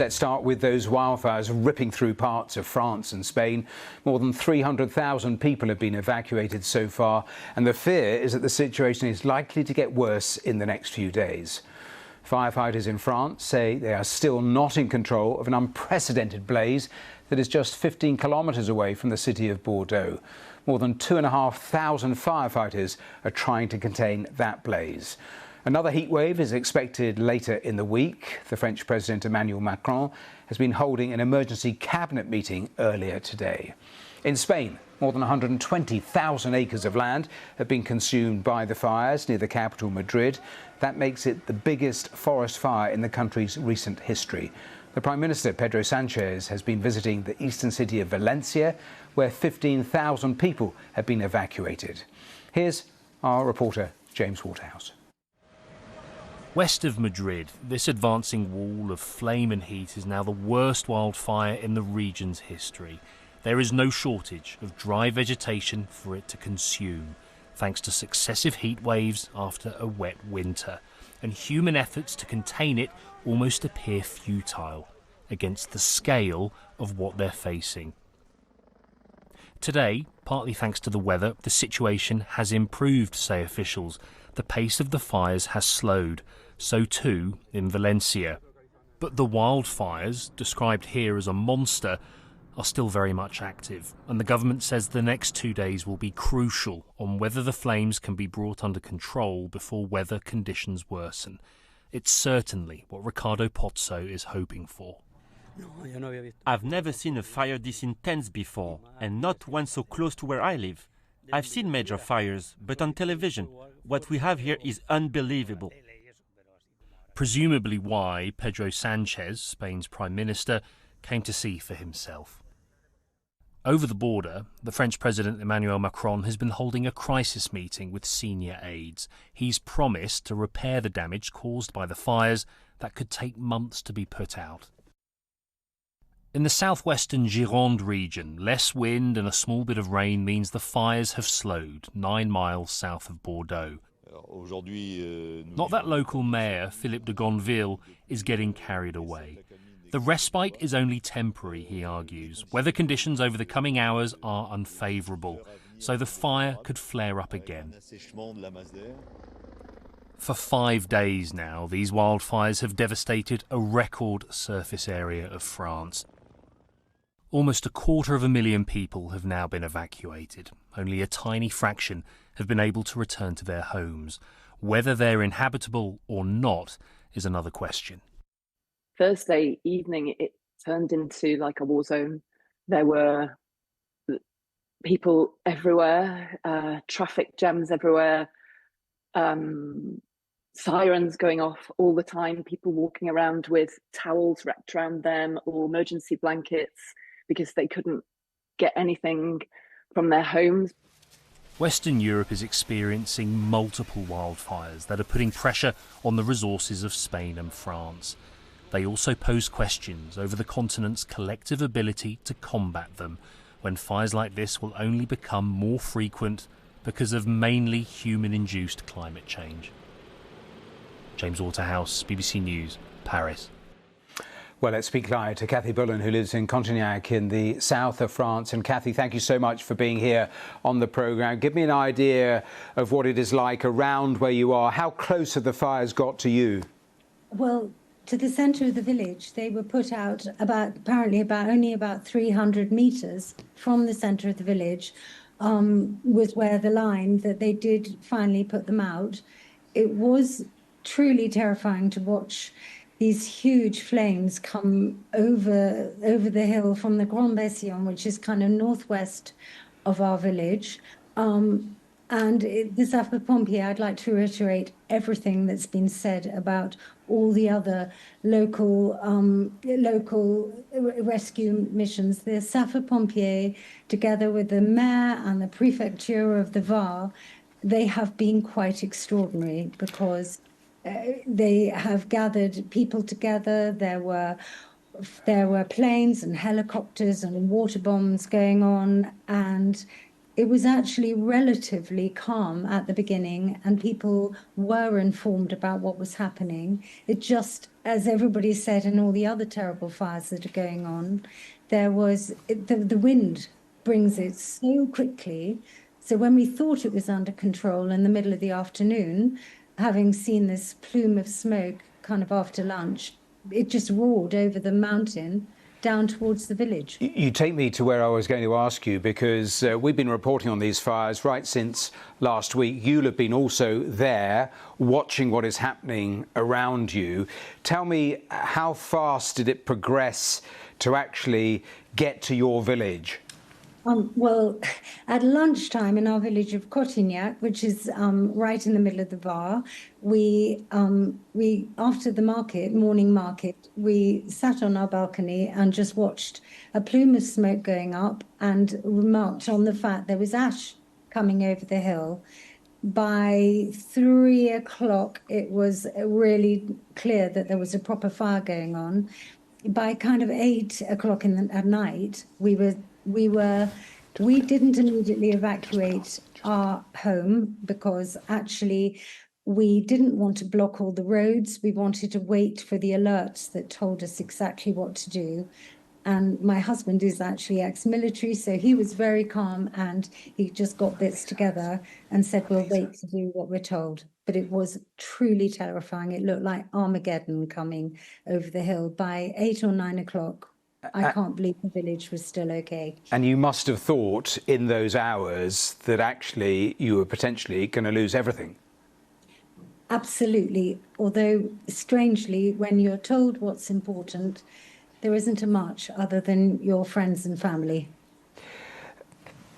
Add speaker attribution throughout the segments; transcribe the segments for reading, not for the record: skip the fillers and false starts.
Speaker 1: Let's start with those wildfires ripping through parts of France and Spain. More than 300,000 people have been evacuated so far, and the fear is that the situation is likely to get worse in the next few days. Firefighters in France say they are still not in control of an unprecedented blaze that is just 15 kilometres away from the city of Bordeaux. More than 2,500 firefighters are trying to contain that blaze. Another heatwave is expected later in the week. The French President Emmanuel Macron has been holding an emergency cabinet meeting earlier today. In Spain, more than 120,000 acres of land have been consumed by the fires near the capital, Madrid. That makes it the biggest forest fire in the country's recent history. The Prime Minister, Pedro Sánchez, has been visiting the eastern city of Valencia, where 15,000 people have been evacuated. Here's our reporter, James Waterhouse.
Speaker 2: West of Madrid, this advancing wall of flame and heat is now the worst wildfire in the region's history. There is no shortage of dry vegetation for it to consume, thanks to successive heat waves after a wet winter. And human efforts to contain it almost appear futile against the scale of what they're facing. Today, partly thanks to the weather, the situation has improved, say officials. The pace of the fires has slowed, so too in Valencia. But the wildfires, described here as a monster, are still very much active, and the government says the next 2 days will be crucial on whether the flames can be brought under control before weather conditions worsen. It's certainly what Ricardo Pozzo is hoping for.
Speaker 3: I've never seen a fire this intense before, and not one so close to where I live. I've seen major fires, but on television. What we have here is unbelievable.
Speaker 2: Presumably why Pedro Sánchez, Spain's Prime Minister, came to see for himself. Over the border, the French President Emmanuel Macron has been holding a crisis meeting with senior aides. He's promised to repair the damage caused by the fires that could take months to be put out. In the southwestern Gironde region, less wind and a small bit of rain means the fires have slowed 9 miles south of Bordeaux. Not that local mayor, Philippe de Gonville, is getting carried away. The respite is only temporary, he argues. Weather conditions over the coming hours are unfavourable, so the fire could flare up again. For 5 days now, these wildfires have devastated a record surface area of France. Almost 250,000 people have now been evacuated. Only a tiny fraction have been able to return to their homes. Whether they're inhabitable or not is another question.
Speaker 4: Thursday evening, it turned into like a war zone. There were people everywhere, traffic jams everywhere, sirens going off all the time, people walking around with towels wrapped around them or emergency blankets because they couldn't get anything from their homes.
Speaker 2: Western Europe is experiencing multiple wildfires that are putting pressure on the resources of Spain and France. They also pose questions over the continent's collective ability to combat them, when fires like this will only become more frequent because of mainly human-induced climate change. James Waterhouse, BBC News, Paris.
Speaker 1: Well, let's speak live to Cathy Bullen, who lives in Contignac in the south of France. And Cathy, thank you so much for being here on the programme. Give me an idea of what it is like around where you are. How close have the fires got to you?
Speaker 5: Well, to the centre of the village, they were put out only about 300 metres from the centre of the village, was where the line that they did finally put them out. It was truly terrifying to watch these huge flames come over the hill from the Grand Bassillon, which is kind of northwest of our village. And the sapeurs-pompiers, I'd like to reiterate everything that's been said about all the other local rescue missions. The sapeurs-pompiers, together with the mayor and the prefecture of the Var, they have been quite extraordinary because they have gathered people together. There were planes and helicopters and water bombs going on, and it was actually relatively calm at the beginning, and people were informed about what was happening. It just, as everybody said, in all the other terrible fires that are going on, there was the wind brings it so quickly. So when we thought it was under control in the middle of the afternoon, having seen this plume of smoke kind of after lunch, it just roared over the mountain down towards the village.
Speaker 1: You take me to where I was going to ask you, because we've been reporting on these fires right since last week. You'll have been also there watching what is happening around you. Tell me, how fast did it progress to actually get to your village?
Speaker 5: Well, at lunchtime in our village of Cotignac, which is right in the middle of the Var, we after the morning market, we sat on our balcony and just watched a plume of smoke going up and remarked on the fact there was ash coming over the hill. By 3 o'clock, it was really clear that there was a proper fire going on. By kind of 8 o'clock at night, we didn't immediately evacuate our home because actually we didn't want to block all the roads. We wanted to wait for the alerts that told us exactly what to do. And my husband is actually ex-military, so he was very calm, and he just got bits together and said, we'll wait to do what we're told. But it was truly terrifying. It looked like Armageddon coming over the hill. By 8 or 9 o'clock, I can't believe the village was still okay.
Speaker 1: And you must have thought in those hours that actually you were potentially going to lose everything.
Speaker 5: Absolutely. Although, strangely, when you're told what's important, there isn't much other than your friends and family.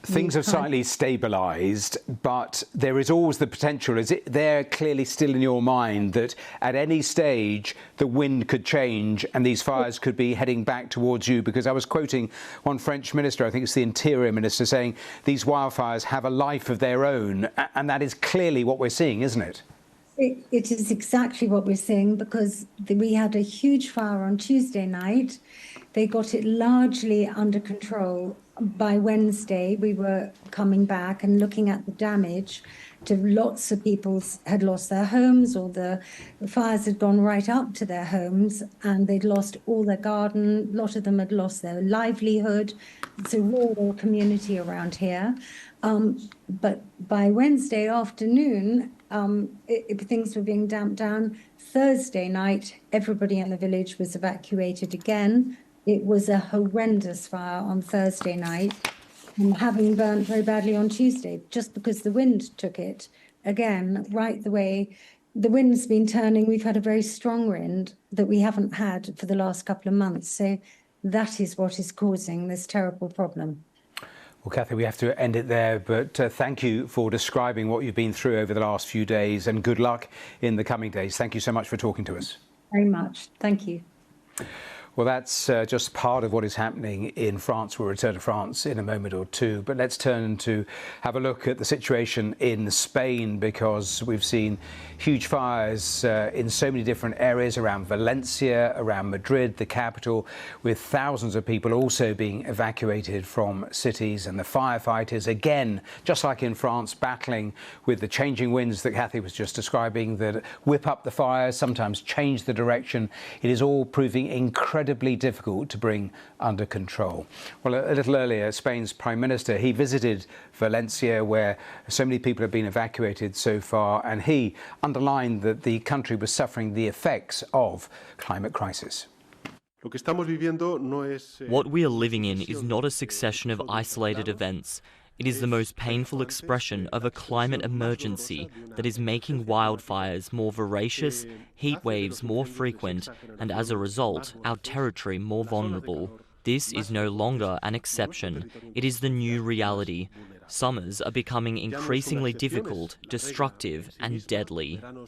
Speaker 1: Things have slightly stabilised, but there is always the potential. Is it there clearly still in your mind that at any stage the wind could change and these fires could be heading back towards you? Because I was quoting one French minister, I think it's the Interior Minister, saying these wildfires have a life of their own, and that is clearly what we're seeing, isn't it?
Speaker 5: It is exactly what we're seeing, because we had a huge fire on Tuesday night. They got it largely under control. By Wednesday, we were coming back and looking at the damage. To lots of people had lost their homes, or the fires had gone right up to their homes, and they'd lost all their garden. A lot of them had lost their livelihood. It's a rural community around here. But by Wednesday afternoon, things were being damped down. Thursday night, everybody in the village was evacuated again. It was a horrendous fire on Thursday night, and having burnt very badly on Tuesday, just because the wind took it again, right the way. The wind's been turning. We've had a very strong wind that we haven't had for the last couple of months. So that is what is causing this terrible problem.
Speaker 1: Well, Cathy, we have to end it there, but thank you for describing what you've been through over the last few days, and good luck in the coming days. Thank you so much for talking to us.
Speaker 5: Very much. Thank you.
Speaker 1: Well, that's just part of what is happening in France. We'll return to France in a moment or two, but let's turn to have a look at the situation in Spain, because we've seen huge fires in so many different areas around Valencia, around Madrid, the capital, with thousands of people also being evacuated from cities, and the firefighters, again, just like in France, battling with the changing winds that Cathy was just describing, that whip up the fires, sometimes change the direction. It is all proving incredibly difficult to bring under control. Well, a little earlier, Spain's Prime Minister, he visited Valencia, where so many people have been evacuated so far, and he underlined that the country was suffering the effects of climate crisis.
Speaker 6: What we are living in is not a succession of isolated events. It is the most painful expression of a climate emergency that is making wildfires more voracious, heat waves more frequent, and as a result, our territory more vulnerable. This is no longer an exception. It is the new reality. Summers are becoming increasingly difficult, destructive, and deadly.